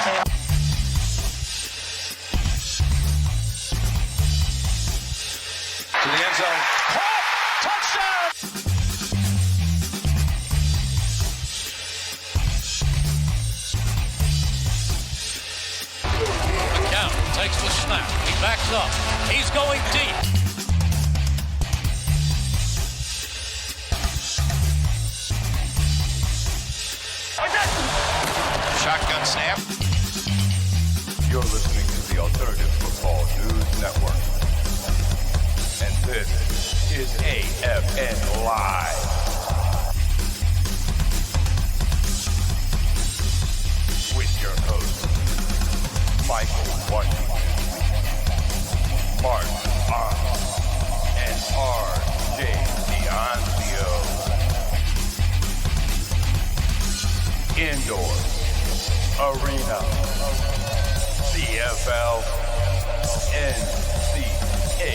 To the end zone. Caught! Touchdown! McCown takes the snap. He backs up. He's going deep. Shotgun snap. You're listening to the Alternative Football News Network. And this is AFN Live. With your hosts, Michael Washington, Mark Arnold, and RJ D'Anzio. Indoor, Arena, CFL, NCAA.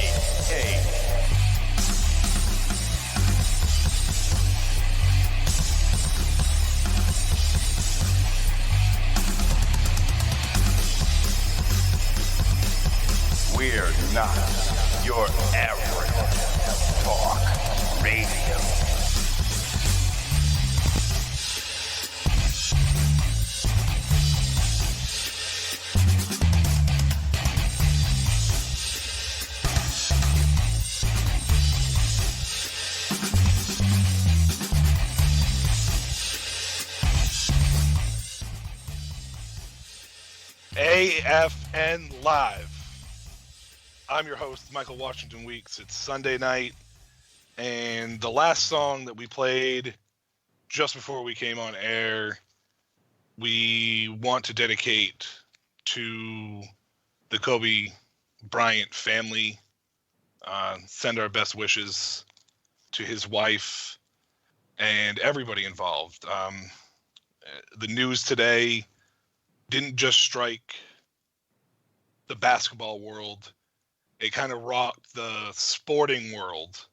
We're not your average talk radio. AFN Live. I'm your host, Michael Washington Weeks. It's Sunday night, and the last song that we played just before we came on air, we want to dedicate to the Kobe Bryant family. Send our best wishes to his wife and everybody involved. The news today didn't just strike the basketball world. It kind of rocked the sporting world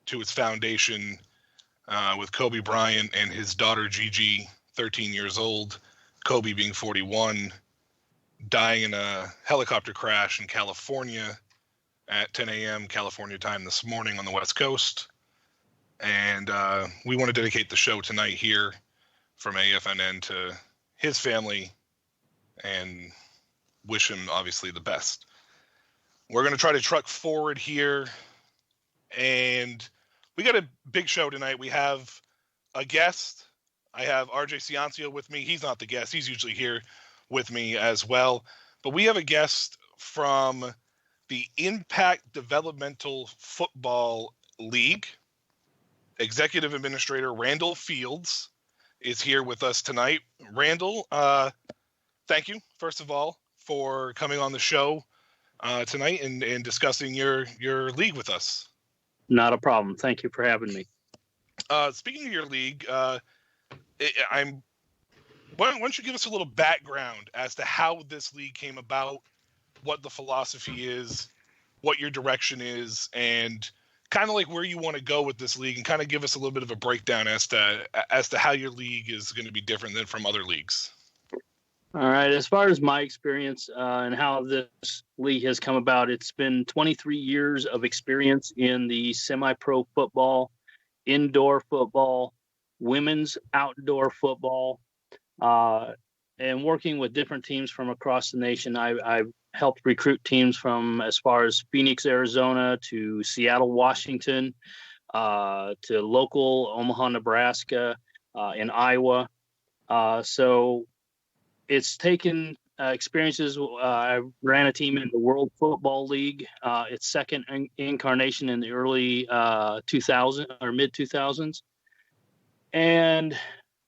to its foundation with Kobe Bryant and his daughter Gigi, 13 years old, Kobe being 41, dying in a helicopter crash in California at 10 a.m. California time this morning on the West Coast. And we want to dedicate the show tonight here from AFNN to his family and wish him obviously the best. We're going to try to truck forward here, and we got a big show tonight. We have a guest. I have RJ Ciancio with me. He's not the guest. He's usually here with me as well. But we have a guest from the Impact Developmental Football League. Executive Administrator Randall Fields is here with us tonight. Randall, thank you, first of all, for coming on the show tonight and discussing your league with us. Not a problem. Thank you for having me. Speaking of your league, why don't you give us a little background as to how this league came about, what the philosophy is, what your direction is, and kind of like where you want to go with this league, and kind of give us a little bit of a breakdown as to how your league is going to be different than from other leagues. All right. As far as my experience and how this league has come about, it's been 23 years of experience in the semi-pro football, indoor football, women's outdoor football, and working with different teams from across the nation. I've helped recruit teams from as far as Phoenix, Arizona, to Seattle, Washington, to local Omaha, Nebraska, and Iowa. So it's taken experiences. I ran a team in the World Football League, its second incarnation in the early 2000s or mid 2000s, and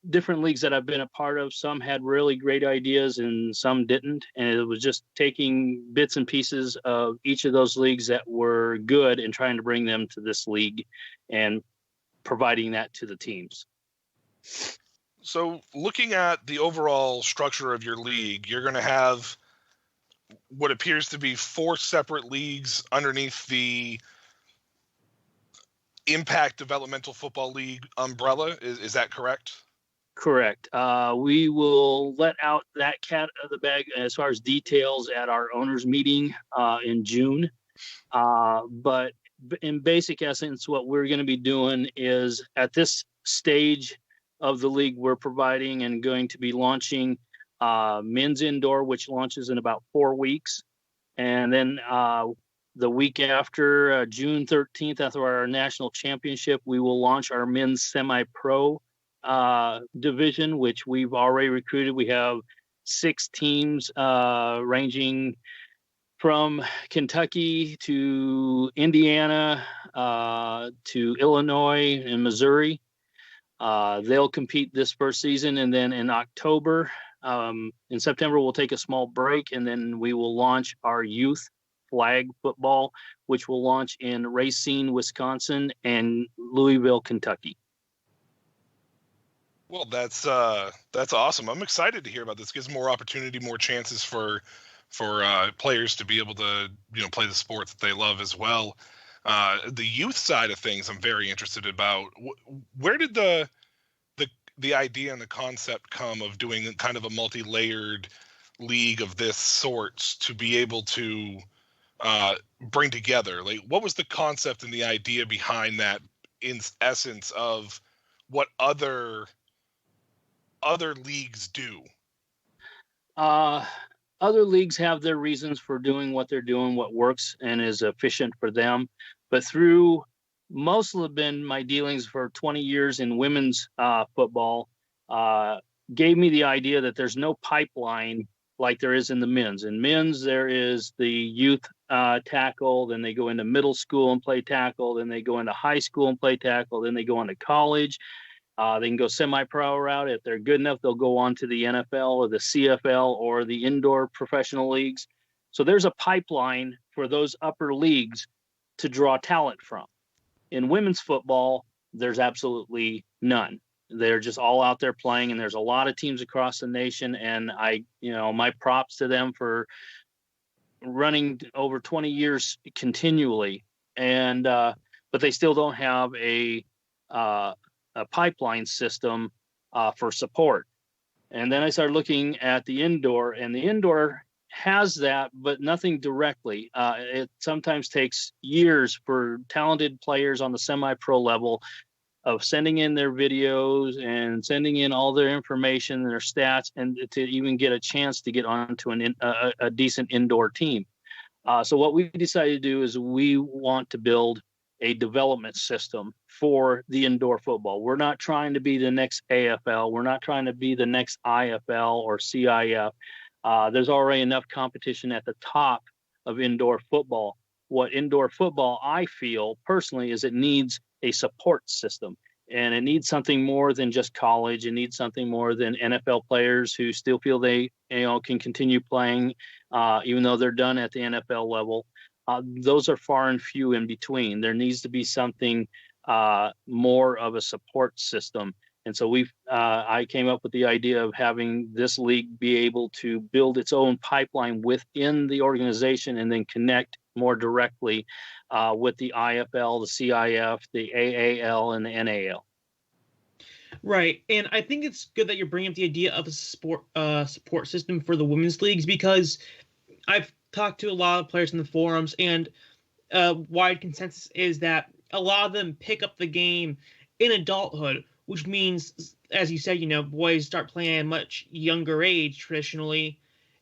different leagues that I've been a part of. Some had really great ideas and some didn't. And it was just taking bits and pieces of each of those leagues that were good and trying to bring them to this league and providing that to the teams. So looking at the overall structure of your league, you're going to have what appears to be 4 separate leagues underneath the Impact Developmental Football League umbrella. Is that correct? Correct. We will let out that cat out of the bag as far as details at our owners meeting in June. But in basic essence, what we're going to be doing is at this stage of the league, we're providing and going to be launching men's indoor, which launches in about 4 weeks. And then the week after, June 13th, after our national championship, we will launch our men's semi-pro division, which we've already recruited. We have 6 teams ranging from Kentucky to Indiana to Illinois and Missouri. They'll compete this first season, and then in October, in September, we'll take a small break, and then we will launch our youth flag football, which will launch in Racine, Wisconsin, and Louisville, Kentucky. Well, that's awesome. I'm excited to hear about this. Gives more opportunity, more chances for players to be able to play the sport that they love as well. The youth side of things, I'm very interested about. Where did the idea and the concept come of doing kind of a multi-layered league of this sort to be able to bring together? Like, what was the concept and the idea behind that, in essence, of what other leagues do? Other leagues have their reasons for doing what they're doing, what works and is efficient for them. But through most of my dealings for 20 years in women's football, gave me the idea that there's no pipeline like there is in the men's. In men's, there is the youth tackle, then they go into middle school and play tackle, then they go into high school and play tackle, then they go into college. They can go semi-pro route. If they're good enough, they'll go on to the NFL or the CFL or the indoor professional leagues. So there's a pipeline for those upper leagues to draw talent from. In women's football, there's absolutely none. They're just all out there playing, and there's a lot of teams across the nation. And my props to them for running over 20 years continually. And but they still don't have a pipeline system for support. And then I started looking at the indoor, and the indoor has that, but nothing directly. It sometimes takes years for talented players on the semi-pro level of sending in their videos and sending in all their information and their stats, and to even get a chance to get onto a decent indoor team. So what we decided to do is we want to build a development system for the indoor football. We're not trying to be the next AFL. We're not trying to be the next IFL or CIF. There's already enough competition at the top of indoor football. What indoor football, I feel personally, is it needs a support system, and it needs something more than just college. It needs something more than NFL players who still feel they can continue playing even though they're done at the NFL level. Those are far and few in between. There needs to be something more of a support system. And so I came up with the idea of having this league be able to build its own pipeline within the organization and then connect more directly with the IFL, the CIF, the AAL, and the NAL. Right. And I think it's good that you're bringing up the idea of a support system for the women's leagues, because I've talked to a lot of players in the forums, and wide consensus is that a lot of them pick up the game in adulthood, which means, as you said, boys start playing at a much younger age traditionally.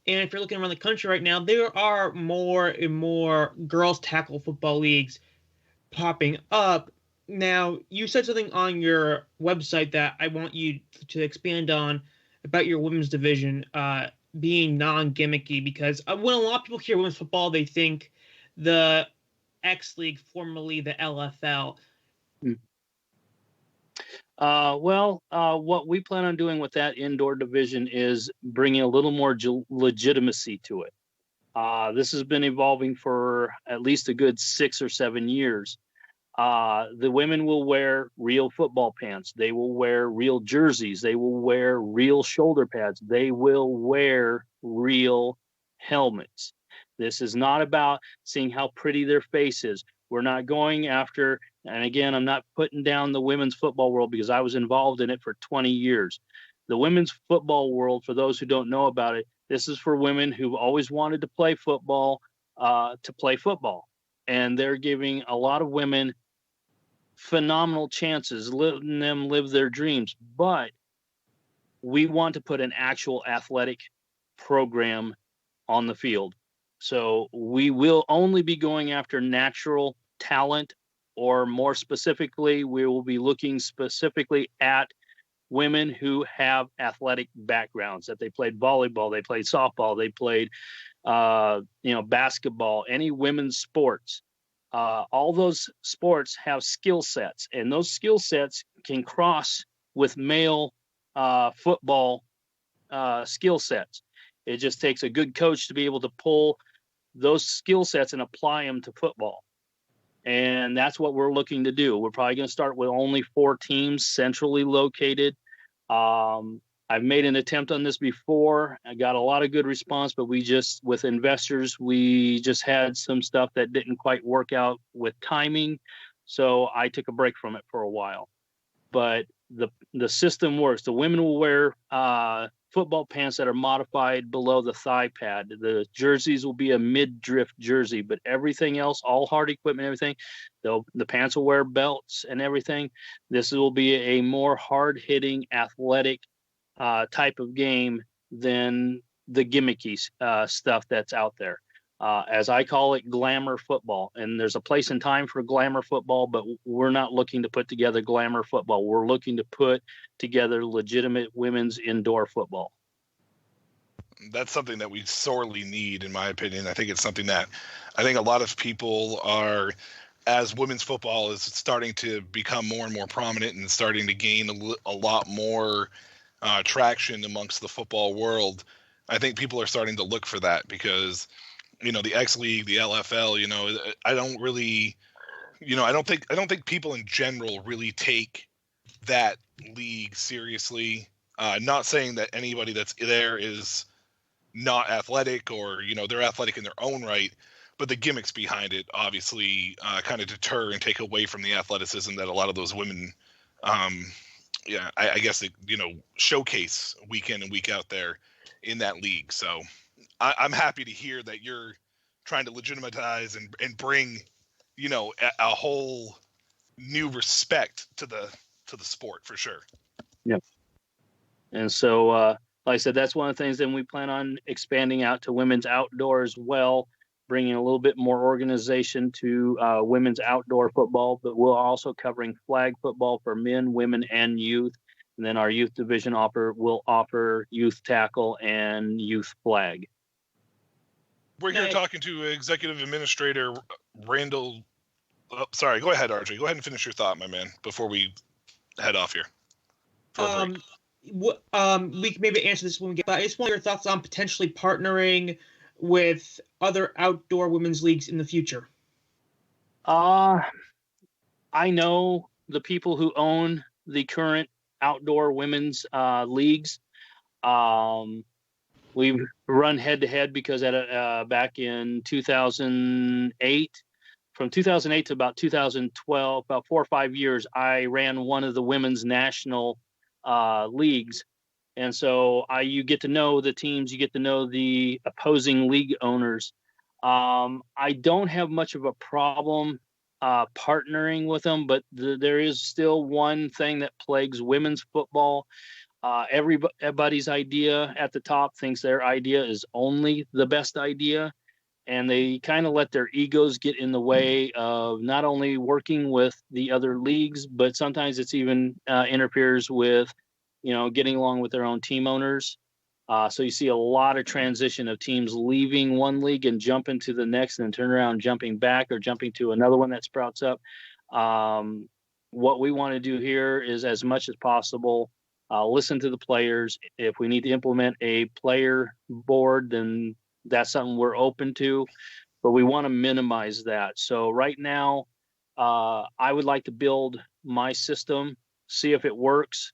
And if you're looking around the country right now, there are more and more girls tackle football leagues popping up. Now, you said something on your website that I want you to expand on about your women's division being non-gimmicky, because when a lot of people hear women's football, they think the X League, formerly the LFL. What we plan on doing with that indoor division is bringing a little more legitimacy to it. This has been evolving for at least a good 6 or 7 years. The women will wear real football pants. They will wear real jerseys. They will wear real shoulder pads. They will wear real helmets. This is not about seeing how pretty their face is. We're not going after, and again, I'm not putting down the women's football world because I was involved in it for 20 years. The women's football world, for those who don't know about it, this is for women who've always wanted to play football, and they're giving a lot of women phenomenal chances, letting them live their dreams. But we want to put an actual athletic program on the field. So we will only be going after natural talent, or more specifically, we will be looking specifically at women who have athletic backgrounds, that they played volleyball, they played softball, they played basketball, any women's sports. All those sports have skill sets, and those skill sets can cross with male football skill sets. It just takes a good coach to be able to pull those skill sets and apply them to football. And that's what we're looking to do. We're probably going to start with only 4 teams centrally located. I've made an attempt on this before. I got a lot of good response, but with investors, we just had some stuff that didn't quite work out with timing. So I took a break from it for a while. But the system works. The women will wear football pants that are modified below the thigh pad. The jerseys will be a mid-drift jersey, but everything else, all hard equipment, everything, the pants will wear belts and everything. This will be a more hard-hitting, athletic type of game than the gimmicky stuff that's out there. As I call it, glamour football. And there's a place and time for glamour football, but we're not looking to put together glamour football. We're looking to put together legitimate women's indoor football. That's something that we sorely need, in my opinion. I think it's something that I think a lot of people are, as women's football is starting to become more and more prominent and starting to gain a lot more traction amongst the football world. I think people are starting to look for that because, the X League, the LFL, I don't think people in general really take that league seriously. Not saying that anybody that's there is not athletic or, they're athletic in their own right, but the gimmicks behind it obviously kind of deter and take away from the athleticism that a lot of those women, I guess, showcase week in and week out there in that league. So I'm happy to hear that you're trying to legitimize and bring, a whole new respect to the sport for sure. Yep. And so, like I said, that's one of the things. Then we plan on expanding out to women's outdoor as well, bringing a little bit more organization to women's outdoor football, but we're also covering flag football for men, women, and youth. And then our youth division will offer youth tackle and youth flag. We're here talking to Executive Administrator Randall. Oh, sorry, go ahead, RJ. Go ahead and finish your thought, my man, before we head off here. We can maybe answer this when we get back. I just want your thoughts on potentially partnering with other outdoor women's leagues in the future. I know the people who own the current outdoor women's leagues. We've run head-to-head because back in 2008, from 2008 to about 2012, about 4 or 5 years, I ran one of the women's national leagues. And so you get to know the teams, you get to know the opposing league owners. I don't have much of a problem partnering with them, but there is still one thing that plagues women's football. Everybody's idea at the top thinks their idea is only the best idea, and they kind of let their egos get in the way of not only working with the other leagues, but sometimes it's even interferes with, getting along with their own team owners. So you see a lot of transition of teams leaving one league and jumping to the next and then turn around, jumping back or jumping to another one that sprouts up. What we want to do here is, as much as possible, listen to the players. If we need to implement a player board, then that's something we're open to, but we want to minimize that. So right now, I would like to build my system, see if it works,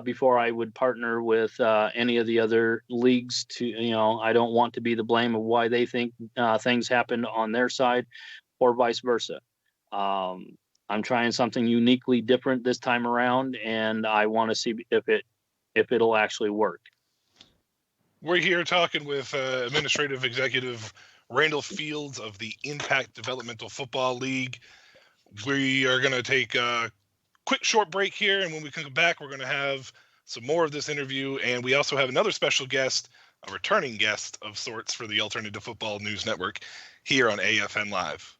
before I would partner with any of the other leagues. I don't want to be the blame of why they think things happened on their side or vice versa. I'm trying something uniquely different this time around, and I want to see if it if it'll actually work. We're here talking with Administrative Executive Randall Fields of the Impact Developmental Football League. We are going to take a quick short break here, and when we come back, we're going to have some more of this interview, and we also have another special guest, a returning guest of sorts for the Alternative Football News Network here on AFN Live.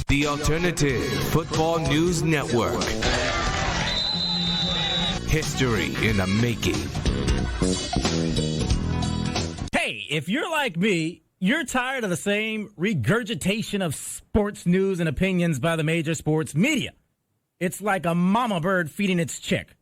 The Alternative Football News Network. History in the making. Hey, if you're like me, you're tired of the same regurgitation of sports news and opinions by the major sports media. It's like a mama bird feeding its chick.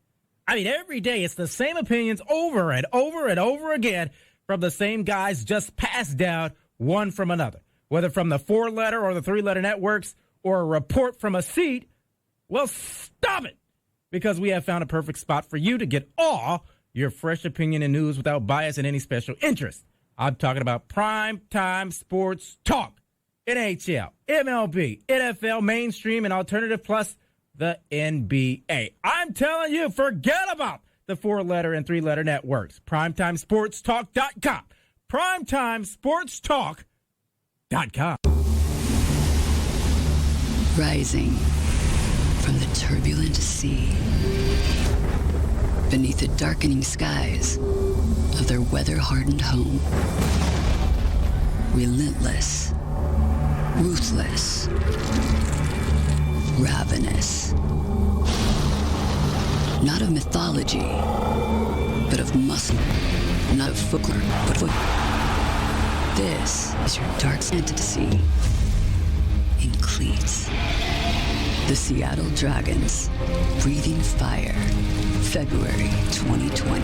I mean, every day it's the same opinions over and over and over again from the same guys, just passed down one from another. Whether from the 4-letter or the 3-letter networks or a report from a seat, well, stop it. Because we have found a perfect spot for you to get all your fresh opinion and news without bias and any special interest. I'm talking about Prime Time Sports Talk. NHL, MLB, NFL, mainstream, and alternative, plus the NBA. I'm telling you, forget about the 4-letter and 3-letter networks. PrimetimeSportsTalk.com. PrimetimeSportsTalk.com. Rising from the turbulent sea, beneath the darkening skies of their weather-hardened home. Relentless, ruthless, ravenous. Not of mythology, but of muscle. Not of folklore, but foot. This is your dark fantasy in cleats. The Seattle Dragons, Breathing Fire, February 2020.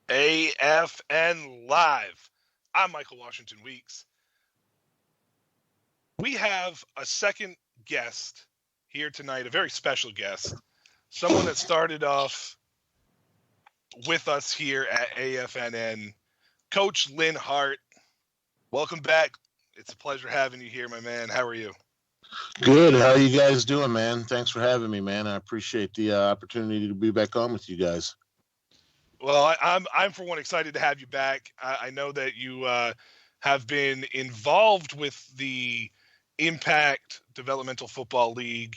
AFN Live. I'm Michael Washington Weeks. We have a second guest here tonight, a very special guest, someone that started off with us here at AFNN, Coach Lynn Hart. Welcome back. It's a pleasure having you here, my man. How are you? Good. How are you guys doing, man? Thanks for having me, man. I appreciate the opportunity to be back on with you guys. Well, I'm for one excited to have you back. I know that you have been involved with the Impact Developmental Football League.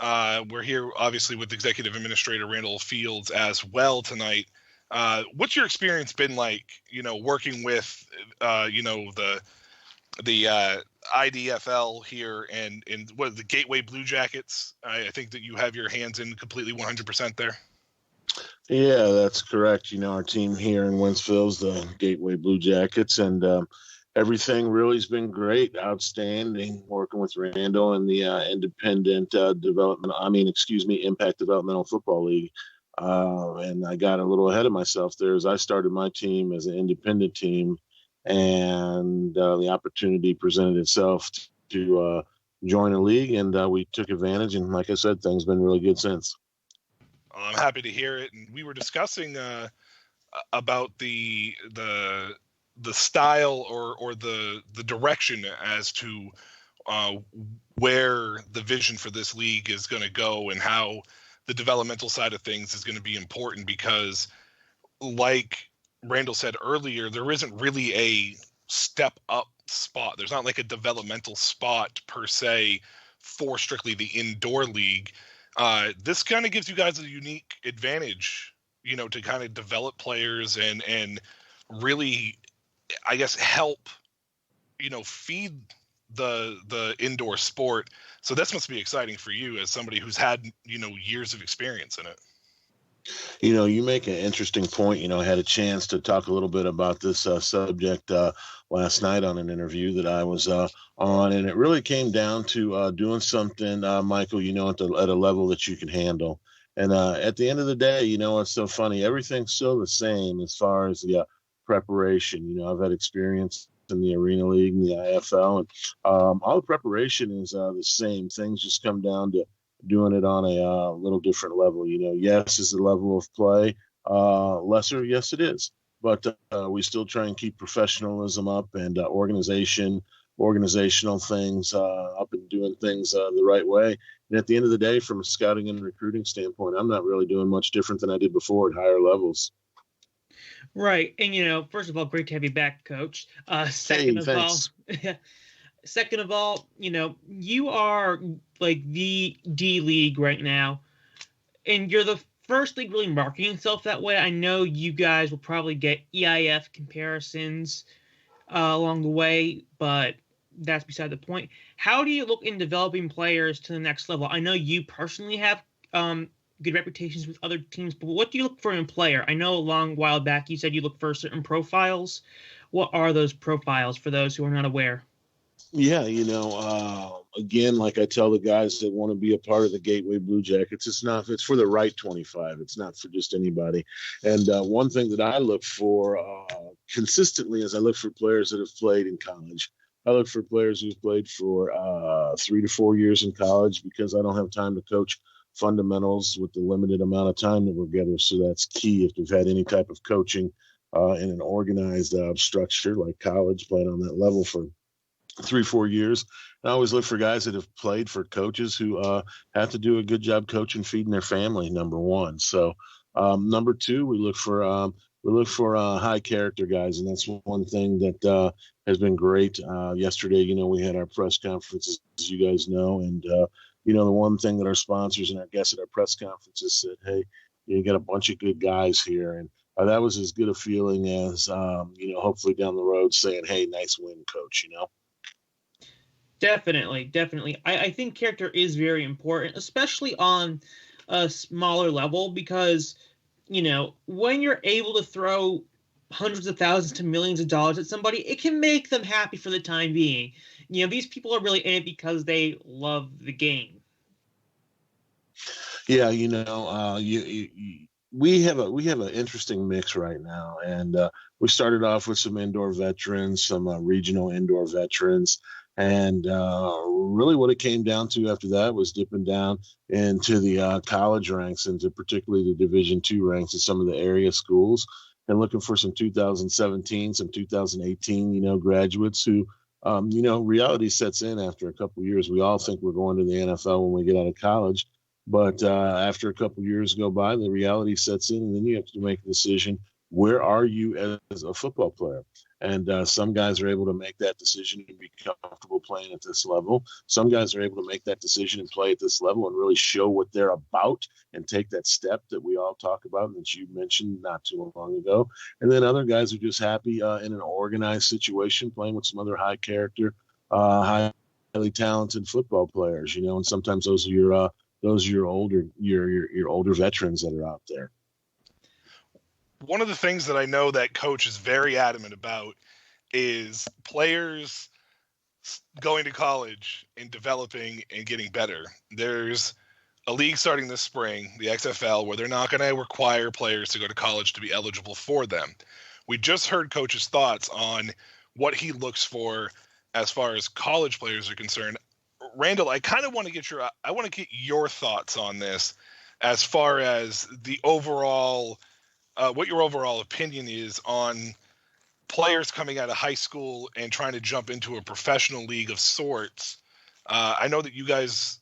We're here, obviously, with Executive Administrator Randall Fields as well tonight. What's your experience been like, working with, the IDFL here and what the Gateway Blue Jackets? I think that you have your hands in completely 100% there. Yeah, that's correct. Our team here in Wentzville is the Gateway Blue Jackets, and everything really has been great, outstanding, working with Randall and the Impact Developmental Football League. And I got a little ahead of myself there as I started my team as an independent team, and the opportunity presented itself to join a league, and we took advantage. And like I said, things have been really good since. I'm happy to hear it. And we were discussing about the style or the direction as to where the vision for this league is going to go and how the developmental side of things is going to be important, because like Randall said earlier, there isn't really a step up spot. There's not like a developmental spot per se for strictly the indoor league. This kind of gives you guys a unique advantage, to kind of develop players and really, I guess, help, feed the indoor sport. So this must be exciting for you as somebody who's had, years of experience in it. You make an interesting point. I had a chance to talk a little bit about this subject last night on an interview that I was on, and it really came down to doing something, Michael, at a level that you can handle. And at the end of the day, it's so funny. Everything's still the same as far as the preparation. I've had experience in the Arena League and the IFL, and all the preparation is the same. Things just come down to doing it on a little different level. Yes, is the level of play lesser? Yes, it is. But we still try and keep professionalism up and organizational things up and doing things the right way. And at the end of the day, from a scouting and recruiting standpoint, I'm not really doing much different than I did before at higher levels. Right. And, first of all, great to have you back, Coach. Second of all, you are like the D League right now, and you're the first league really marketing itself that way. I know you guys will probably get EIF comparisons along the way, but that's beside the point. How do you look in developing players to the next level? I know you personally have good reputations with other teams, but what do you look for in a player? I know a long while back you said you look for certain profiles. What are those profiles for those who are not aware? Yeah, again, like I tell the guys that want to be a part of the Gateway Blue Jackets, it's for the right 25. It's not for just anybody. And one thing that I look for consistently is I look for players that have played in college. I look for players who've played for 3 to 4 years in college, because I don't have time to coach fundamentals with the limited amount of time that we're together. So that's key. If you've had any type of coaching in an organized structure like college, playing on that level for 3-4 years. I always look for guys that have played for coaches who have to do a good job coaching, feeding their family, number one. So number two, we look for high character guys, and that's one thing that has been great. Yesterday, we had our press conferences, as you guys know, and the one thing that our sponsors and our guests at our press conferences said, hey, you got a bunch of good guys here, and that was as good a feeling as hopefully down the road saying, hey, nice win, coach. Definitely. I think character is very important, especially on a smaller level, because, when you're able to throw hundreds of thousands to millions of dollars at somebody, it can make them happy for the time being. These people are really in it because they love the game. Yeah, we have an interesting mix right now, and we started off with some indoor veterans, some regional indoor veterans. And really what it came down to after that was dipping down into the college ranks, into particularly the Division II ranks of some of the area schools, and looking for some 2017, some 2018, graduates who, reality sets in after a couple of years. We all think we're going to the NFL when we get out of college. But after a couple of years go by, the reality sets in, and then you have to make a decision. Where are you as a football player? And some guys are able to make that decision and be comfortable playing at this level. Some guys are able to make that decision and play at this level and really show what they're about and take that step that we all talk about and that you mentioned not too long ago. And then other guys are just happy in an organized situation, playing with some other high character, highly talented football players. And sometimes those are your older veterans that are out there. One of the things that I know that coach is very adamant about is players going to college and developing and getting better. There's a league starting this spring, the XFL, where they're not going to require players to go to college to be eligible for them. We just heard coach's thoughts on what he looks for as far as college players are concerned. Randall, I kind of want to get your thoughts on this as far as the overall what your overall opinion is on players coming out of high school and trying to jump into a professional league of sorts. I know that you guys,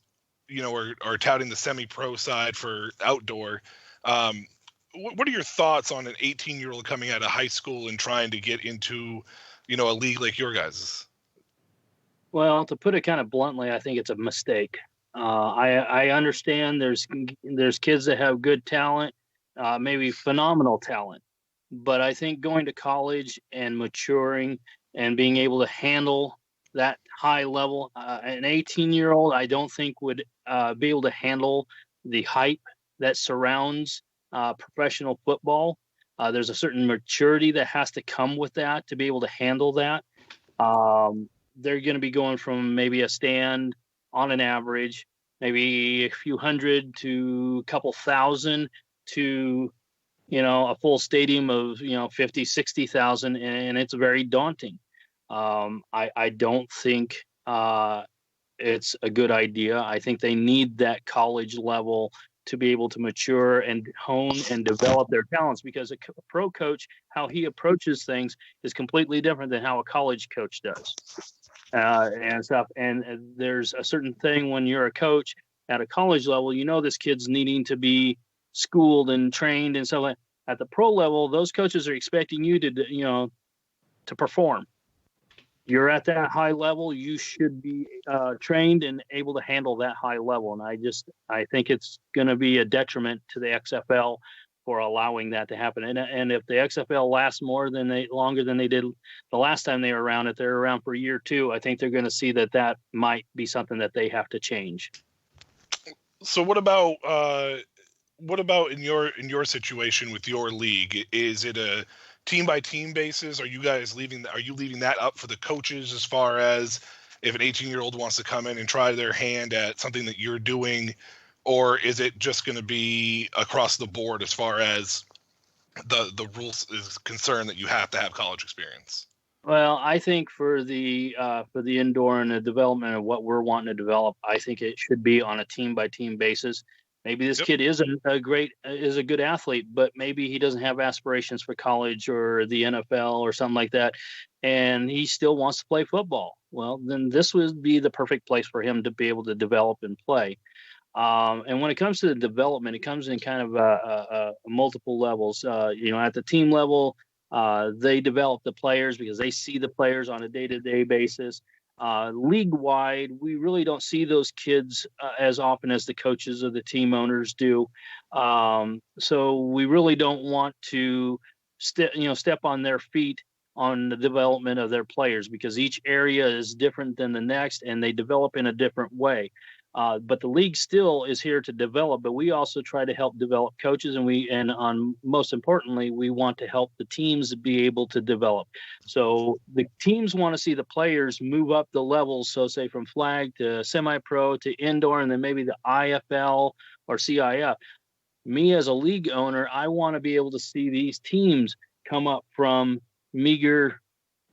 are touting the semi-pro side for outdoor. What are your thoughts on an 18-year-old coming out of high school and trying to get into, a league like your guys'? Well, to put it kind of bluntly, I think it's a mistake. I understand there's kids that have good talent, maybe phenomenal talent, but I think going to college and maturing and being able to handle that high level. An 18-year-old, I don't think would be able to handle the hype that surrounds professional football. There's a certain maturity that has to come with that to be able to handle that. They're going to be going from maybe a stand on an average, maybe a few hundred to a couple thousand to, a full stadium of, 50, 60,000. And it's very daunting. I don't think it's a good idea. I think they need that college level to be able to mature and hone and develop their talents, because a pro coach, how he approaches things is completely different than how a college coach does. And stuff. And there's a certain thing when you're a coach at a college level, this kid's needing to be schooled and trained and so on. At the pro level, those coaches are expecting you to, to perform. You're at that high level, you should be trained and able to handle that high level. And I think it's going to be a detriment to the XFL for allowing that to happen. And if the XFL lasts longer than they did the last time they were around, if they're around for a year or two, I think they're going to see that might be something that they have to change. So what about in your situation with your league? Is it a team by team basis? Are you leaving that up for the coaches, as far as if an 18-year-old wants to come in and try their hand at something that you're doing, or is it just going to be across the board as far as the rules is concerned that you have to have college experience? Well, I think for the indoor and the development of what we're wanting to develop, I think it should be on a team by team basis. Maybe this kid isn't is a good athlete, but maybe he doesn't have aspirations for college or the NFL or something like that, and he still wants to play football. Well, then this would be the perfect place for him to be able to develop and play. And when it comes to the development, it comes in kind of multiple levels. At the team level, they develop the players because they see the players on a day-to-day basis. League-wide, we really don't see those kids as often as the coaches or the team owners do. So we really don't want to step on their feet on the development of their players, because each area is different than the next and they develop in a different way. But the league still is here to develop, but we also try to help develop coaches, and most importantly, we want to help the teams be able to develop. So the teams want to see the players move up the levels. So say from flag to semi-pro to indoor, and then maybe the IFL or CIF. Me as a league owner, I want to be able to see these teams come up from meager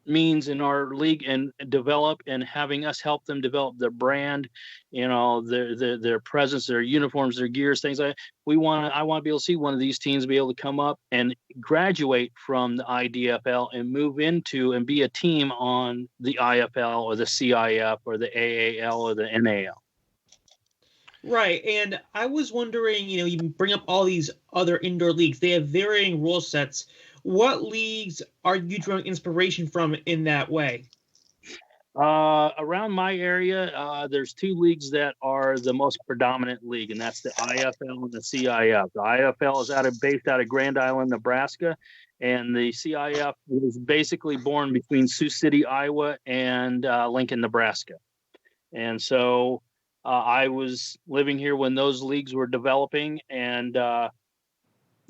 means in our league and develop, and having us help them develop their brand, their presence, their uniforms, their gears, things like that. I want to be able to see one of these teams be able to come up and graduate from the IDFL and move into and be a team on the IFL or the CIF or the AAL or the NAL. Right. And I was wondering, you bring up all these other indoor leagues. They have varying rule sets. What leagues are you drawing inspiration from in that way? Around my area, there's two leagues that are the most predominant league, and that's the IFL and the CIF. The IFL is based out of Grand Island, Nebraska, and the CIF was basically born between Sioux City, Iowa, and Lincoln, Nebraska. And so I was living here when those leagues were developing, and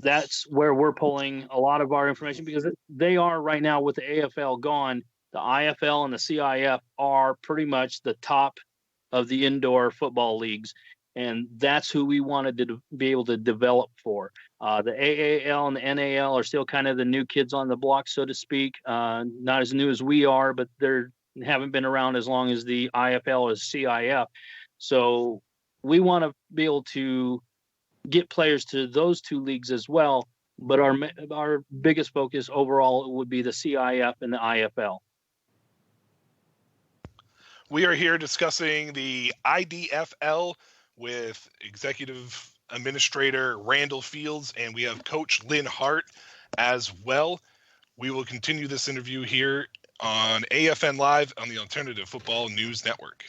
that's where we're pulling a lot of our information, because they are right now, with the AFL gone, the IFL and the CIF are pretty much the top of the indoor football leagues. And that's who we wanted to be able to develop for. The AAL and the NAL are still kind of the new kids on the block, so to speak. Not as new as we are, but they haven't been around as long as the IFL or CIF. So we want to be able to get players to those two leagues as well, but our biggest focus overall would be the CIF and the IFL. We are here discussing the IDFL with Executive Administrator Randall Fields, and we have Coach Lynn Hart as well. We will continue this interview here on AFN Live on the Alternative Football News Network.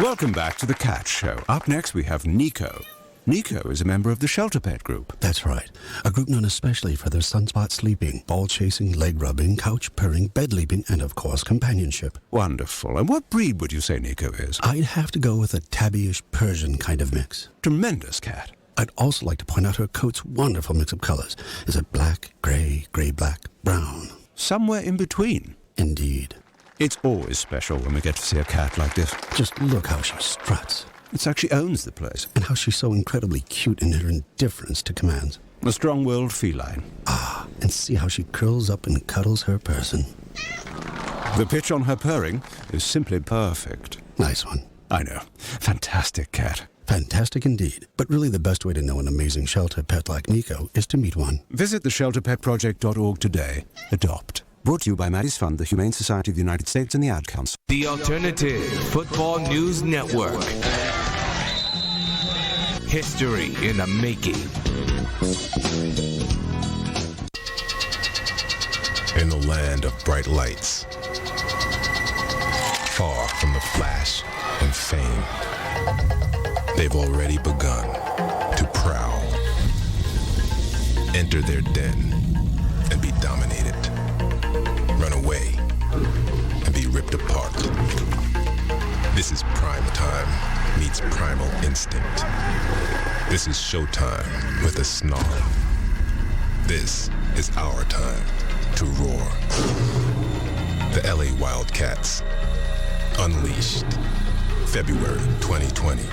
Welcome back to the Cat Show. Up next, we have Nico. Nico is a member of the Shelter Pet Group. That's right. A group known especially for their sunspot sleeping, ball chasing, leg rubbing, couch purring, bed leaping, and of course, companionship. Wonderful. And what breed would you say Nico is? I'd have to go with a tabbyish Persian kind of mix. Tremendous cat. I'd also like to point out her coat's wonderful mix of colors. Is it black, gray, black, brown? Somewhere in between. Indeed. It's always special when we get to see a cat like this. Just look how she struts. It's like she owns the place. And how she's so incredibly cute in her indifference to commands. A strong-willed feline. Ah, and see how she curls up and cuddles her person. The pitch on her purring is simply perfect. Nice one. I know. Fantastic cat. Fantastic indeed. But really the best way to know an amazing shelter pet like Nico is to meet one. Visit theshelterpetproject.org today. Adopt. Brought to you by Maddie's Fund, the Humane Society of the United States, and the Ad Council. The Alternative Football News Network. History in the making. In the land of bright lights, far from the flash and fame, they've already begun to prowl. Enter their den and be dominated. Run away and be ripped apart. This is prime time meets primal instinct. This is showtime with a snarl. This is our time to roar. The LA Wildcats, Unleashed, February 2020.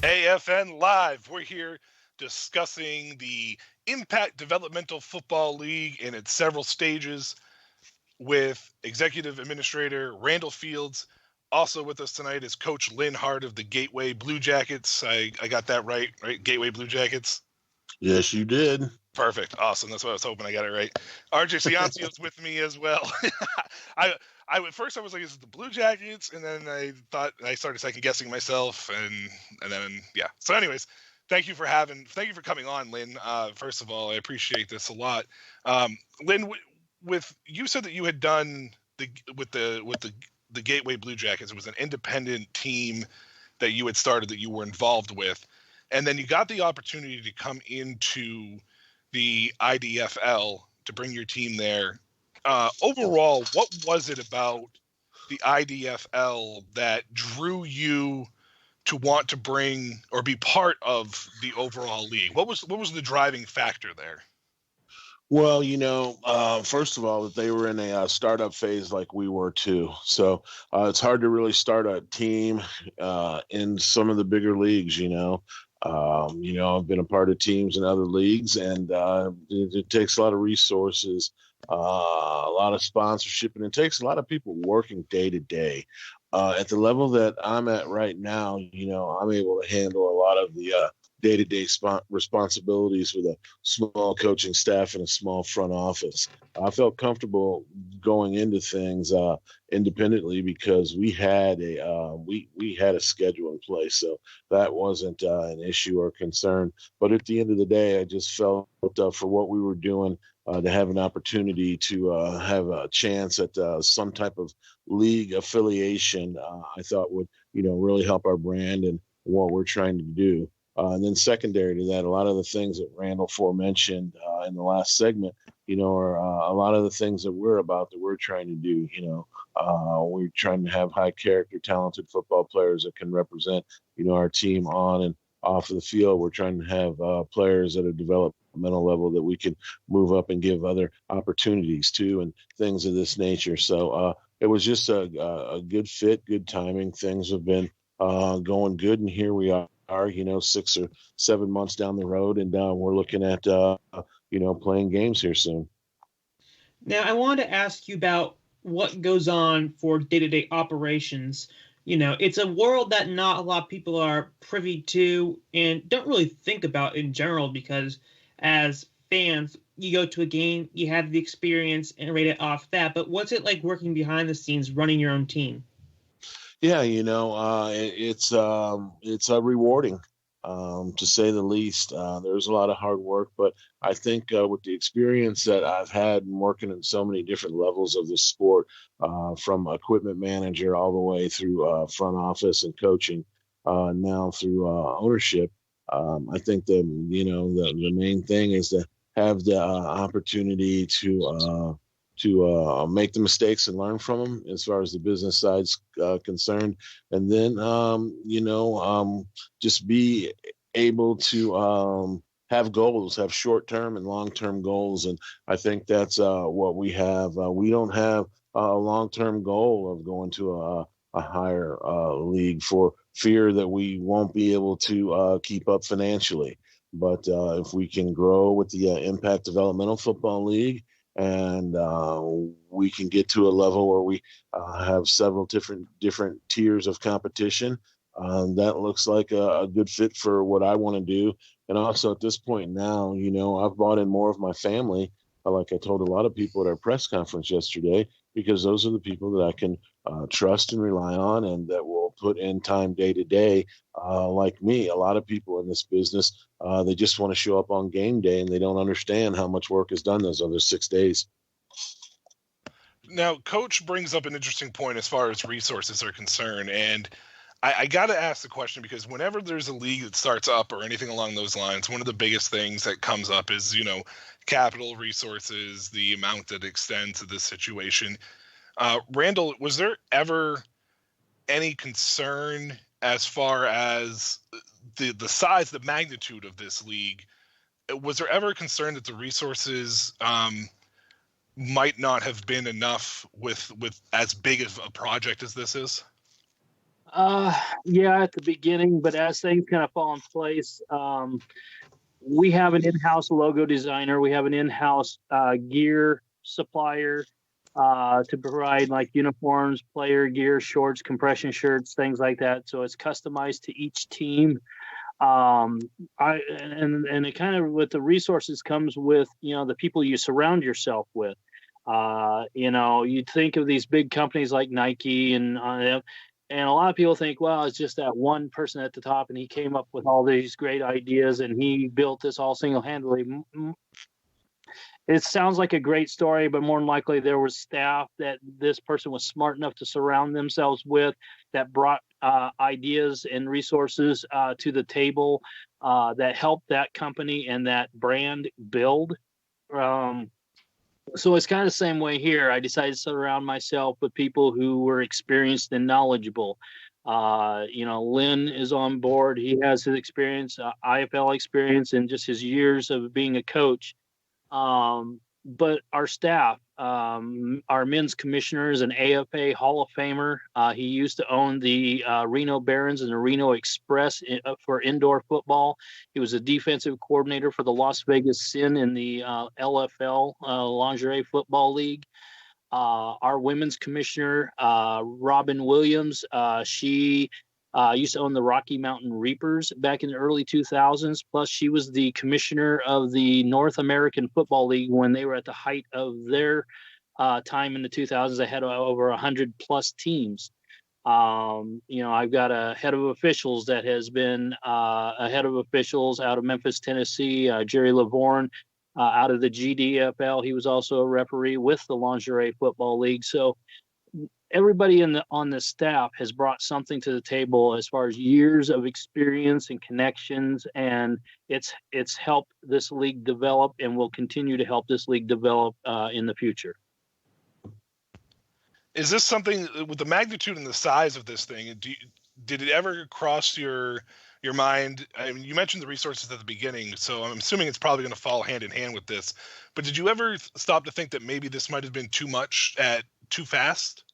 AFN Live. We're here discussing the Impact Developmental Football League in its several stages with Executive Administrator Randall Fields. Also with us tonight is Coach Lynn Hart of the Gateway Blue Jackets. I got that right? Gateway Blue Jackets? Yes, you did. Perfect. Awesome. That's what I was hoping I got it right. RJ Ciancio's with me as well. I at first I was like, is it the Blue Jackets? And then I thought I started second guessing myself, and then yeah. So, anyways, thank you for coming on, Lynn. First of all, I appreciate this a lot. Lynn, with you said that you had done the Gateway Blue Jackets. It was an independent team that you had started that you were involved with, and then you got the opportunity to come into the IDFL to bring your team there. Overall, what was it about the IDFL that drew you to want to bring or be part of the overall league? What was the driving factor there? Well, first of all, that they were in a startup phase like we were too. So it's hard to really start a team in some of the bigger leagues, I've been a part of teams in other leagues, and it takes a lot of resources, a lot of sponsorship, and it takes a lot of people working day to day. At the level that I'm at right now, I'm able to handle a lot of the day-to-day responsibilities with a small coaching staff and a small front office. I felt comfortable going into things independently because we had a schedule in place, so that wasn't an issue or concern. But at the end of the day, I just felt for what we were doing, to have an opportunity to have a chance at some type of league affiliation, I thought would really help our brand and what we're trying to do. And then secondary to that, a lot of the things that Randall forementioned in the last segment, are a lot of the things that we're about, that we're trying to do. We're trying to have high character, talented football players that can represent, our team on and off of the field. We're trying to have players at a developmental level that we can move up and give other opportunities to, and things of this nature. So it was just a good fit, good timing. Things have been going good, and here we are, 6 or 7 months down the road, and we're looking at playing games here soon. Now, I wanted to ask you about what goes on for day-to-day operations It's a world that not a lot of people are privy to and don't really think about in general, because as fans, you go to a game, you have the experience and rate it off that. But what's it like working behind the scenes, running your own team? Yeah, it's rewarding, to say the least. There's a lot of hard work, but I think with the experience that I've had working in so many different levels of the sport, from equipment manager all the way through front office and coaching, now through ownership, I think the main thing is to have the opportunity to make the mistakes and learn from them as far as the business side's concerned. And then, just be able to have goals, have short-term and long-term goals. And I think that's what we have. We don't have a long-term goal of going to a higher league for fear that we won't be able to keep up financially. But if we can grow with the Impact Developmental Football League, and we can get to a level where we have several different tiers of competition, that looks like a good fit for what I want to do. And also at this point now, I've brought in more of my family, like I told a lot of people at our press conference yesterday, because those are the people that I can trust and rely on, and that will put in time day to day. Like me, a lot of people in this business, they just want to show up on game day, and they don't understand how much work is done those other 6 days. Now, Coach brings up an interesting point as far as resources are concerned, and I got to ask the question, because whenever there's a league that starts up or anything along those lines, one of the biggest things that comes up is, capital resources, the amount that extends to this situation. Randall, was there ever any concern as far as the size, the magnitude of this league? Was there ever a concern that the resources might not have been enough with as big of a project as this is? Yeah, at the beginning, but as things kind of fall in place, we have an in-house logo designer. We have an in-house gear supplier to provide like uniforms, player gear, shorts, compression shirts, things like that. So it's customized to each team. And it kind of, with the resources comes with, the people you surround yourself with. You'd think of these big companies like Nike and a lot of people think, well, it's just that one person at the top, and he came up with all these great ideas, and he built this all single-handedly. It sounds like a great story, but more than likely there was staff that this person was smart enough to surround themselves with, that brought ideas and resources to the table that helped that company and that brand build. So it's kind of the same way here. I decided to surround myself with people who were experienced and knowledgeable. Lynn is on board. He has his experience, IFL experience, and just his years of being a coach. But our staff, our men's commissioner is an AFA Hall of Famer. He used to own the Reno Barons and the Reno Express for indoor football. He was a defensive coordinator for the Las Vegas Sin in the LFL, Lingerie Football League. Our women's commissioner, Robin Williams, she used to own the Rocky Mountain Reapers back in the early 2000s. Plus, she was the commissioner of the North American Football League when they were at the height of their time in the 2000s. They had over 100 plus teams. I've got a head of officials that has been a head of officials out of Memphis, Tennessee, Jerry Lavorne, out of the GDFL. He was also a referee with the Lingerie Football League. So everybody on the staff has brought something to the table as far as years of experience and connections, and it's helped this league develop and will continue to help this league develop in the future. Is this something, with the magnitude and the size of this thing, did it ever cross your mind? I mean, you mentioned the resources at the beginning, so I'm assuming it's probably going to fall hand in hand with this. But did you ever stop to think that maybe this might have been too much too fast?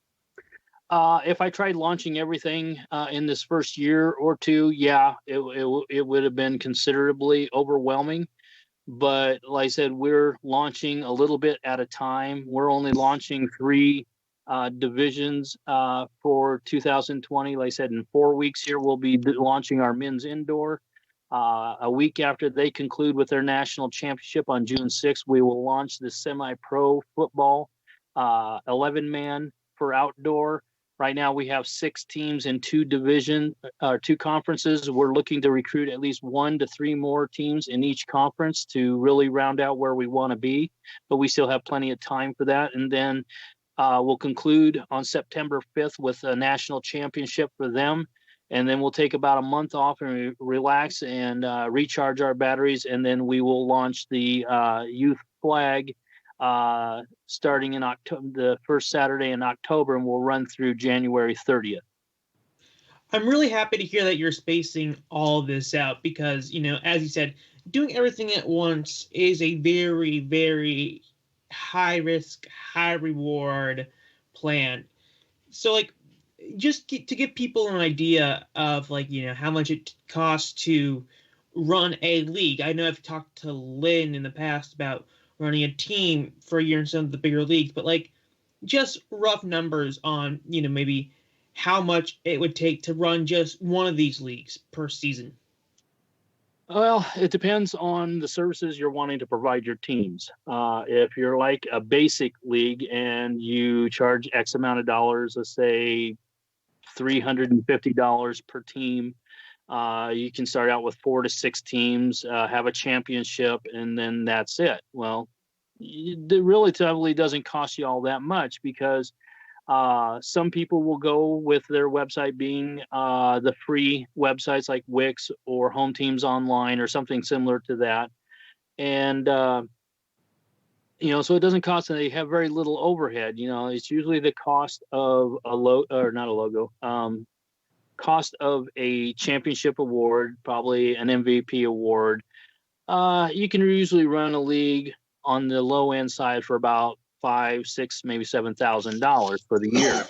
If I tried launching everything in this first year or two, yeah, it would have been considerably overwhelming. But like I said, we're launching a little bit at a time. We're only launching 3 divisions for 2020. Like I said, in 4 weeks here, we'll be launching our men's indoor. A week after they conclude with their national championship on June 6th, we will launch the semi-pro football 11-man for outdoor. Right now, we have 6 teams in 2 conferences. We're looking to recruit at least 1 to 3 more teams in each conference to really round out where we want to be. But we still have plenty of time for that. And then we'll conclude on September 5th with a national championship for them. And then we'll take about a month off and relax and recharge our batteries. And then we will launch the youth flag starting in October, the first Saturday in October, and we'll run through January 30th. I'm really happy to hear that you're spacing all this out because, as you said, doing everything at once is a very, very high risk, high reward plan. So, just to give people an idea of, how much it costs to run a league. I know I've talked to Lynn in the past about running a team for a year in some of the bigger leagues, but just rough numbers on, maybe how much it would take to run just one of these leagues per season. Well, it depends on the services you're wanting to provide your teams. If you're like a basic league and you charge X amount of dollars, let's say $350 per team, you can start out with 4 to 6 teams, have a championship, and then that's it. Well, it relatively doesn't cost you all that much because some people will go with their website being the free websites like Wix or Home Teams Online or something similar to that. And, so it doesn't cost, they have very little overhead. It's usually the cost of cost of a championship award, probably an MVP award. You can usually run a league on the low end side for about $5,000, $6,000, maybe $7,000 for the year.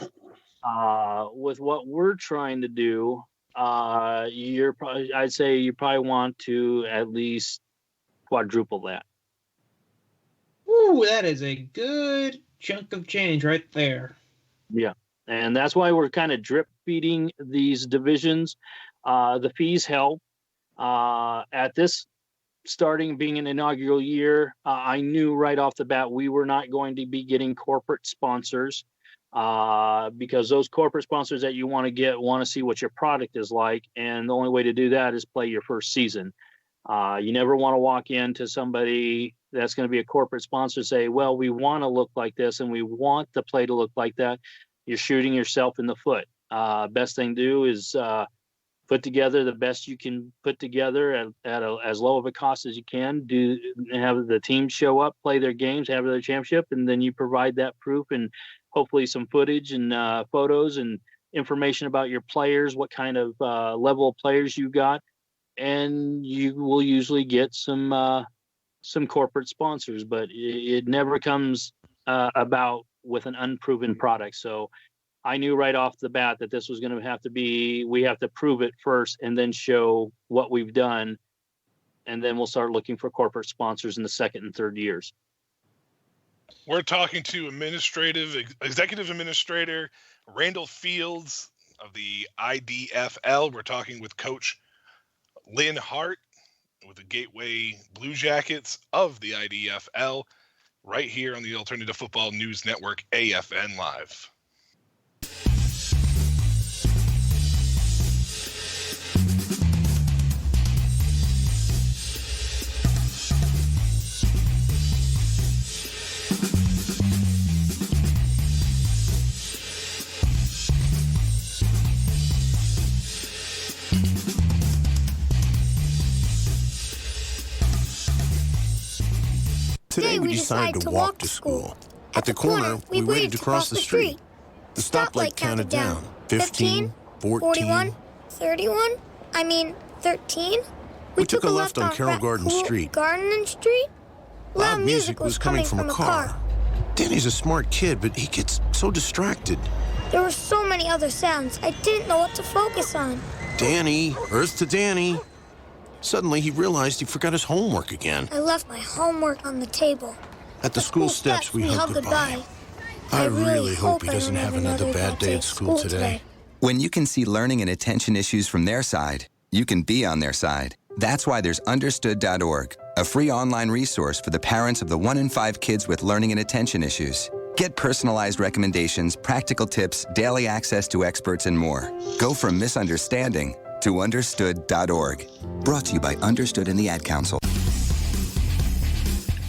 With what we're trying to do, I'd say you probably want to at least quadruple that. Ooh, that is a good chunk of change right there. Yeah. And that's why we're kind of drip feeding these divisions. The fees help. At this starting being an inaugural year, I knew right off the bat we were not going to be getting corporate sponsors because those corporate sponsors that you want to get want to see what your product is like. And the only way to do that is play your first season. You never want to walk into somebody that's going to be a corporate sponsor say, well, we want to look like this and we want the play to look like that. You're shooting yourself in the foot. Best thing to do is put together the best you can put together at as low of a cost as you can. Have the team show up, play their games, have their championship, and then you provide that proof and hopefully some footage and photos and information about your players, what kind of level of players you got, and you will usually get some corporate sponsors. But it never comes about with an unproven product. So I knew right off the bat that this was going to have to be, we have to prove it first and then show what we've done. And then we'll start looking for corporate sponsors in the second and third years. We're talking to executive administrator Randall Fields of the IDFL. We're talking with Coach Lynn Hart with the Gateway Blue Jackets of the IDFL. Right here on the Alternative Football News Network, AFN Live. Today we decided to walk to school. At the corner, we waited to cross the street. The stoplight counted down. 15, 14, 31, 13. We took a left on Carroll Garden Street. Garden Street? Loud music was coming from a car. Danny's a smart kid, but he gets so distracted. There were so many other sounds, I didn't know what to focus on. Danny, Earth to Danny. Suddenly, he realized he forgot his homework again. I left my homework on the table. At the school steps, we hugged goodbye. I really hope he doesn't have another bad day at school today. When you can see learning and attention issues from their side, you can be on their side. That's why there's Understood.org, a free online resource for the parents of the 1 in 5 kids with learning and attention issues. Get personalized recommendations, practical tips, daily access to experts, and more. Go from misunderstanding to Understood.org. Brought to you by Understood and the Ad Council.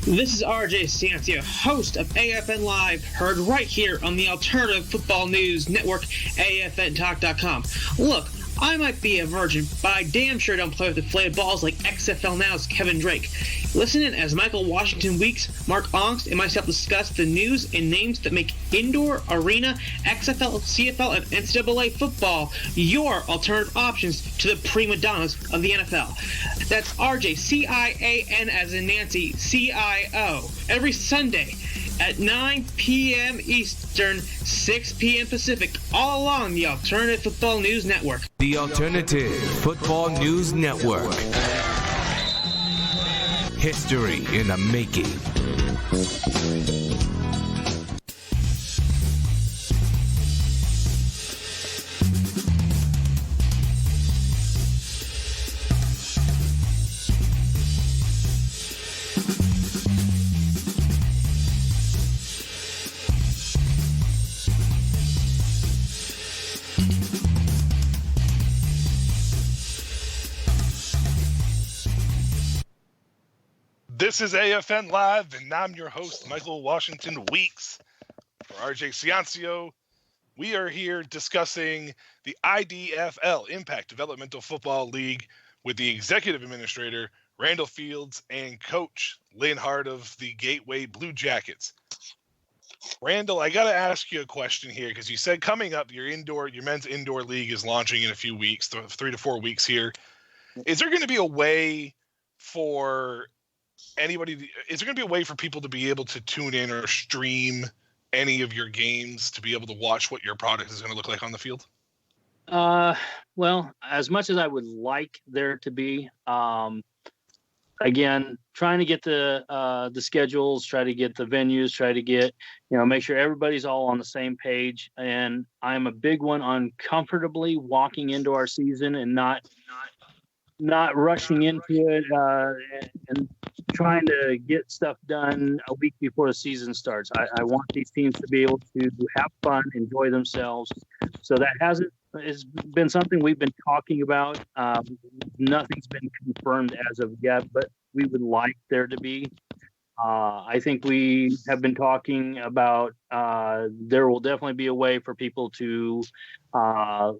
This is RJ Santia, host of AFN Live, heard right here on the Alternative Football News Network, AFNtalk.com. Look, I might be a virgin, but I damn sure don't play with inflated balls like XFL Now's Kevin Drake. Listen in as Michael Washington Weeks, Mark Ongst, and myself discuss the news and names that make indoor, arena, XFL, CFL, and NCAA football your alternative options to the prima donnas of the NFL. That's RJ, C-I-A-N as in Nancy, C-I-O, every Sunday at 9 p.m. Eastern, 6 p.m. Pacific, all along the Alternative Football News Network. The Alternative Football News Network. History in the making. This is AFN Live, and I'm your host, Michael Washington Weeks. For RJ Ciancio, we are here discussing the IDFL, Impact Developmental Football League, with the executive administrator, Randall Fields, and coach, Lynn Hart of the Gateway Blue Jackets. Randall, I got to ask you a question here, because you said coming up, your men's indoor league is launching in a few weeks, 3 to 4 weeks here. Is there going to be a way for is there going to be a way for people to be able to tune in or stream any of your games to be able to watch what your product is going to look like on the field? Well, as much as I would like there to be, again, trying to get the schedules, try to get the venues, try to get, make sure everybody's all on the same page. And I'm a big one on comfortably walking into our season and not rushing into it and trying to get stuff done a week before the season starts. I want these teams to be able to have fun, enjoy themselves. So it's been something we've been talking about. Nothing's been confirmed as of yet, but we would like there to be. I think we have been talking about there will definitely be a way for people to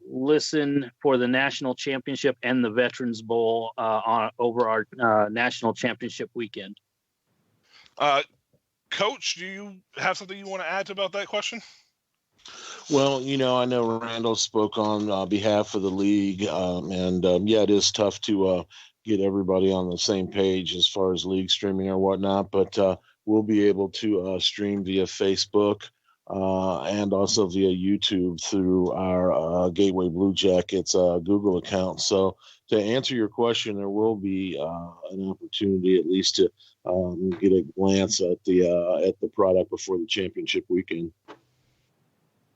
listen for the national championship and the Veterans Bowl over our national championship weekend. Coach, do you have something you want to add about that question? Well, I know Randall spoke on behalf of the league, and it is tough to get everybody on the same page as far as league streaming or whatnot, but we'll be able to stream via Facebook and also via YouTube through our Gateway Blue Jackets Google account. So to answer your question, there will be an opportunity at least to get a glance at the product before the championship weekend.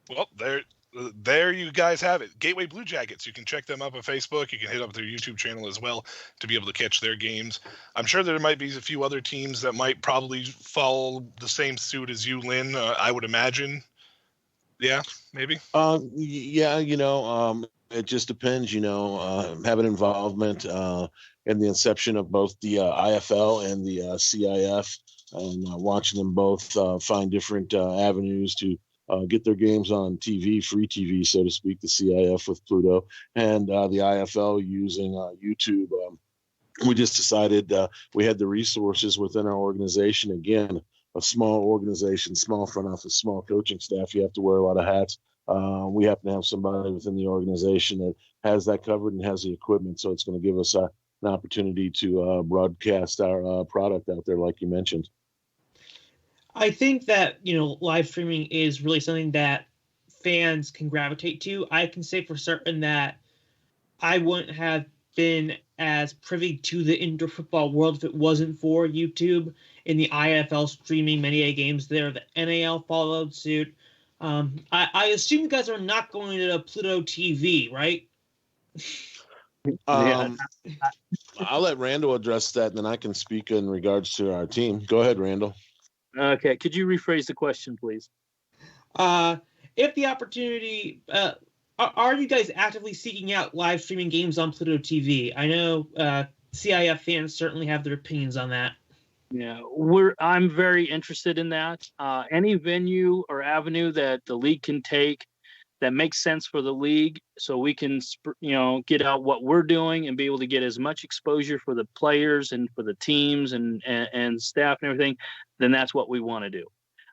Well, there you guys have it. Gateway Blue Jackets. You can check them up on Facebook. You can hit up their YouTube channel as well to be able to catch their games. I'm sure there might be a few other teams that might probably follow the same suit as you, Lynn. I would imagine. Yeah, maybe. It just depends. Having involvement in the inception of both the IFL and the CIF, and watching them both find different avenues to get their games on TV, free TV, so to speak, the CIF with Pluto, and the IFL using YouTube. We just decided we had the resources within our organization. Again, a small organization, small front office, small coaching staff. You have to wear a lot of hats. We happen to have somebody within the organization that has that covered and has the equipment, so it's going to give us an opportunity to broadcast our product out there, like you mentioned. I think that, live streaming is really something that fans can gravitate to. I can say for certain that I wouldn't have been as privy to the indoor football world if it wasn't for YouTube and the IFL streaming many games there. The NAL followed suit. I assume you guys are not going to Pluto TV, right? I'll let Randall address that, and then I can speak in regards to our team. Go ahead, Randall. Okay, could you rephrase the question, please? If the opportunity, are you guys actively seeking out live streaming games on Pluto TV? I know CIF fans certainly have their opinions on that. Yeah, I'm very interested in that. Any venue or avenue that the league can take that makes sense for the league, so we can, get out what we're doing and be able to get as much exposure for the players and for the teams and staff and everything, then that's what we want to do.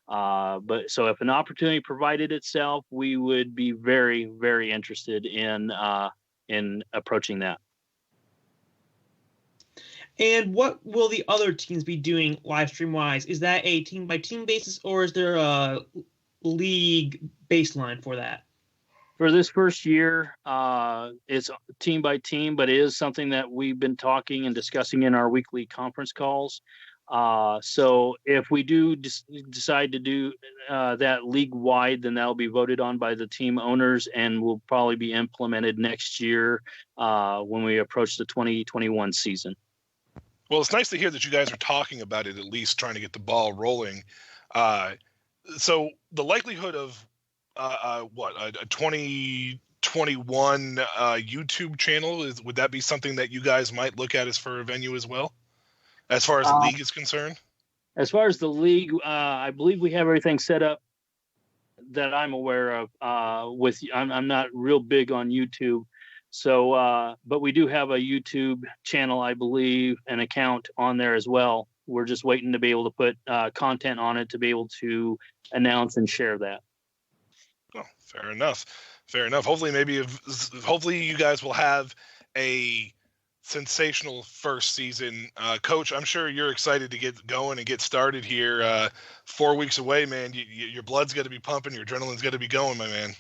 But so if an opportunity provided itself, we would be very, very interested in approaching that. And what will the other teams be doing live stream wise? Is that a team by team basis, or is there a league baseline for that? For this first year, it's team by team, but it is something that we've been talking and discussing in our weekly conference calls. So if we do decide to do that league wide, then that'll be voted on by the team owners and will probably be implemented next year when we approach the 2021 season. Well, it's nice to hear that you guys are talking about it, at least trying to get the ball rolling. So the likelihood of a 2021 YouTube channel, would that be something that you guys might look at as for a venue as well, as far as the league is concerned? As far as the league, I believe we have everything set up that I'm aware of. I'm not real big on YouTube. So, but we do have a YouTube channel, I believe, an account on there as well. We're just waiting to be able to put content on it to be able to announce and share that. Oh, fair enough. Hopefully you guys will have a sensational first season. Coach, I'm sure you're excited to get going and get started here. 4 weeks away, man. Your blood's got to be pumping. Your adrenaline's got to be going, my man.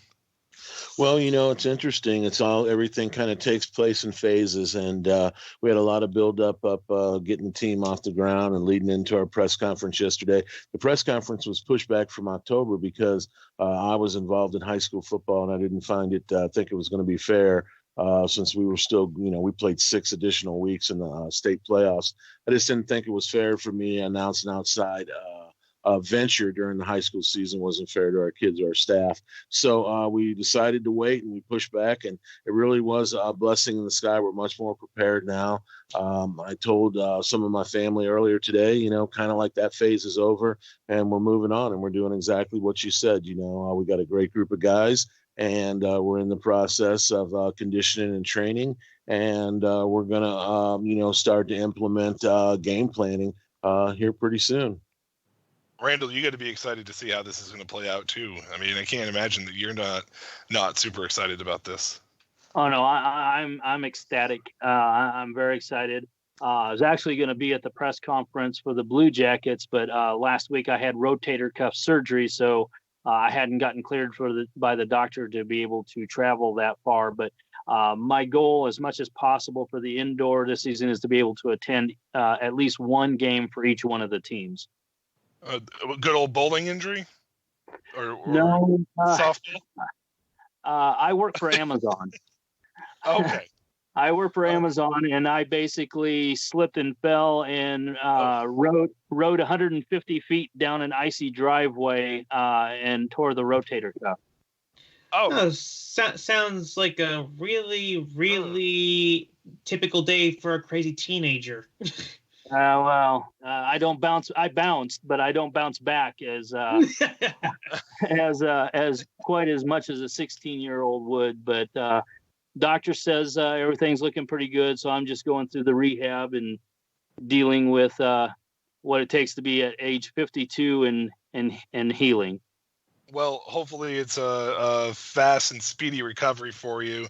Well, it's interesting. Everything kind of takes place in phases, and we had a lot of build up getting the team off the ground and leading into our press conference yesterday. The press conference was pushed back from October because I was involved in high school football, and I didn't think it was going to be fair since we were still, we played 6 additional weeks in the state playoffs. I just didn't think it was fair for me to announce an outside venture during the high school season. Wasn't fair to our kids or our staff. So we decided to wait, and we pushed back, and it really was a blessing in the sky. We're much more prepared now. I told some of my family earlier today, kind of like that phase is over and we're moving on, and we're doing exactly what you said. We got a great group of guys, and we're in the process of conditioning and training, and we're going to, start to implement game planning here pretty soon. Randall, you got to be excited to see how this is going to play out too. I mean, I can't imagine that you're not super excited about this. Oh no, I'm ecstatic. I'm very excited. I was actually going to be at the press conference for the Blue Jackets, but last week I had rotator cuff surgery, so I hadn't gotten cleared by the doctor to be able to travel that far. But my goal, as much as possible for the indoor this season, is to be able to attend at least one game for each one of the teams. Good old bowling injury? Or no. Softball? I work for Amazon. Okay. I work for Amazon, and I basically slipped and fell and rode 150 feet down an icy driveway and tore the rotator cuff. Sounds like a really, really typical day for a crazy teenager. I don't bounce. I bounced, but I don't bounce back as quite as much as a 16-year-old would. But doctor says everything's looking pretty good, so I'm just going through the rehab and dealing with what it takes to be at age 52 and healing. Well, hopefully it's a fast and speedy recovery for you.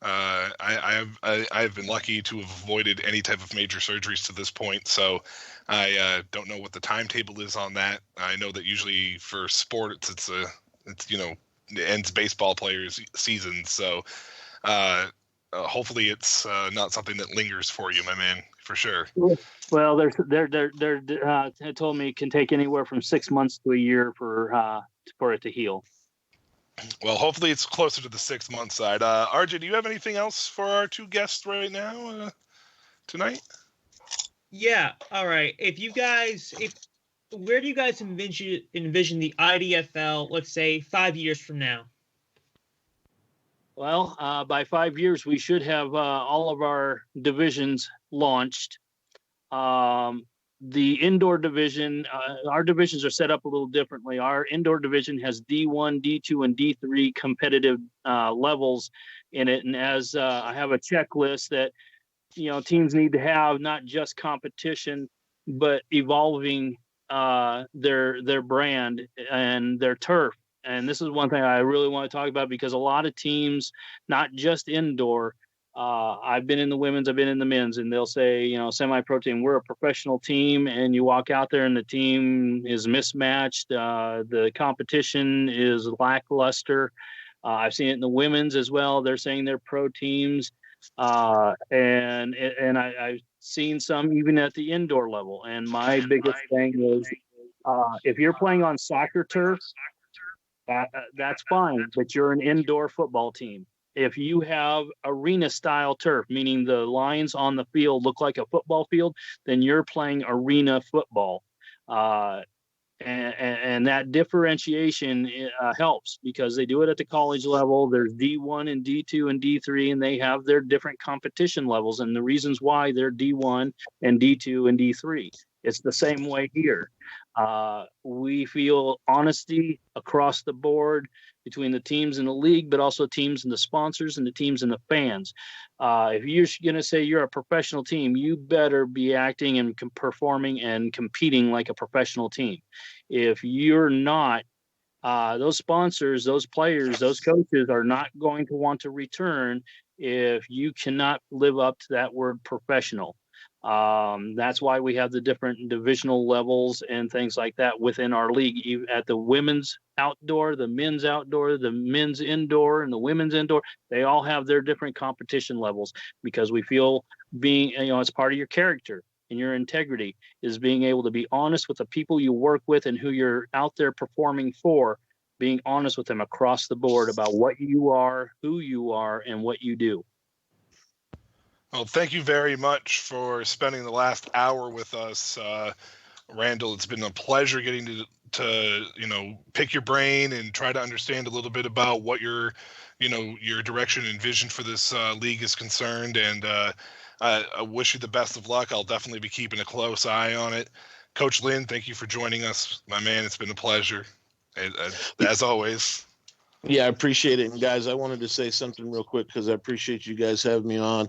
I've been lucky to have avoided any type of major surgeries to this point, so I don't know what the timetable is on that. I know that usually for sport, it ends baseball players' seasons. So hopefully it's not something that lingers for you, my man, for sure. Well, they told me it can take anywhere from 6 months to a year for it to heal. Well, hopefully it's closer to the 6 month side. RJ, do you have anything else for our two guests right now tonight? Yeah. All right. Where do you guys envision the IDFL, let's say 5 years from now? Well, by 5 years, we should have all of our divisions launched. The indoor division, our divisions are set up a little differently. Our indoor division has D1, D2, and D3 competitive levels in it. And as I have a checklist that, teams need to have, not just competition, but evolving their brand and their turf. And this is one thing I really want to talk about, because a lot of teams, not just indoor, I've been in the women's, I've been in the men's, and they'll say, semi-pro team, we're a professional team, and you walk out there and the team is mismatched. The competition is lackluster. I've seen it in the women's as well. They're saying they're pro teams. And I've seen some even at the indoor level. And my biggest thing is, if you're playing on soccer turf, that's fine, but you're an indoor football team. If you have arena-style turf, meaning the lines on the field look like a football field, then you're playing arena football. And that differentiation helps, because they do it at the college level. There's D1 and D2 and D3, and they have their different competition levels and the reasons why they're D1 and D2 and D3. It's the same way here. We feel honesty across the board between the teams in the league, but also teams and the sponsors and the teams and the fans. If you're going to say you're a professional team, you better be acting and performing and competing like a professional team. If you're not, those sponsors, those players, those coaches are not going to want to return if you cannot live up to that word professional. That's why we have the different divisional levels and things like that within our league. At the women's outdoor, the men's outdoor, the men's indoor, and the women's indoor, they all have their different competition levels, because we feel it's part of your character and your integrity is being able to be honest with the people you work with and who you're out there performing for, being honest with them across the board about what you are, who you are, and what you do. Well, thank you very much for spending the last hour with us, Randall. It's been a pleasure getting to pick your brain and try to understand a little bit about what your direction and vision for this league is concerned. And I wish you the best of luck. I'll definitely be keeping a close eye on it. Coach Lynn, thank you for joining us, my man. It's been a pleasure, as always. Yeah, I appreciate it. And guys, I wanted to say something real quick, because I appreciate you guys having me on.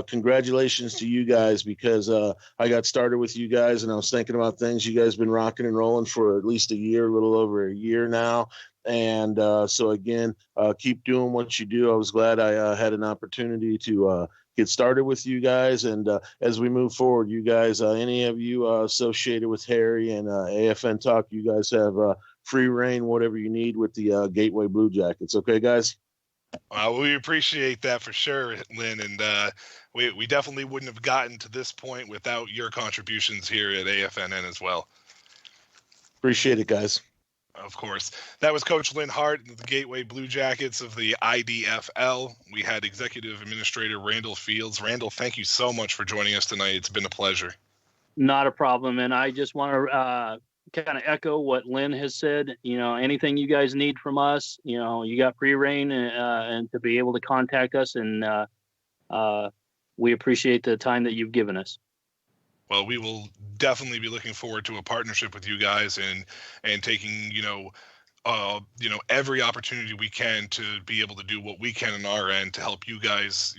Congratulations to you guys, because I got started with you guys and I was thinking about things. You guys been rocking and rolling for at least a year, a little over a year now. And so again, keep doing what you do. I was glad I had an opportunity to get started with you guys. And as we move forward, you guys, any of you associated with Harry and AFN Talk, you guys have free reign, whatever you need with the Gateway Blue Jackets. Okay, guys? We appreciate that for sure, Lynn. And we definitely wouldn't have gotten to this point without your contributions here at AFNN as well. Appreciate it, guys. Of course. That was Coach Lynn Hart, the Gateway Blue Jackets of the IDFL. We had Executive Administrator Randall Fields. Randall, thank you so much for joining us tonight. It's been a pleasure. Not a problem. And I just want to kind of echo what Lynn has said. Anything you guys need from us, you got free reign and to be able to contact us. And we appreciate the time that you've given us. Well, we will definitely be looking forward to a partnership with you guys and taking, every opportunity we can to be able to do what we can on our end to help you guys,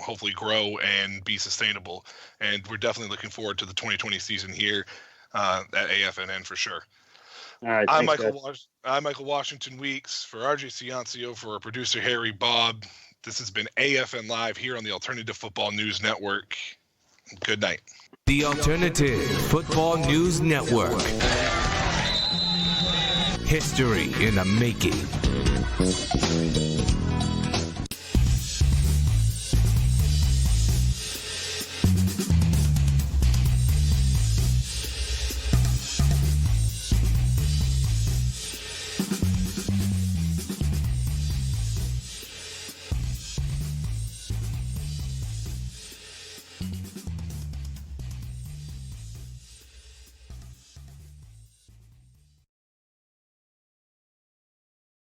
hopefully grow and be sustainable. And we're definitely looking forward to the 2020 season here at AFNN for sure. All right. I'm Michael Washington Weeks for RJ Ciancio, for our producer Harry Bob. This has been AFN Live here on the Alternative Football News Network. Good night. The Alternative Football News Network. History in the making.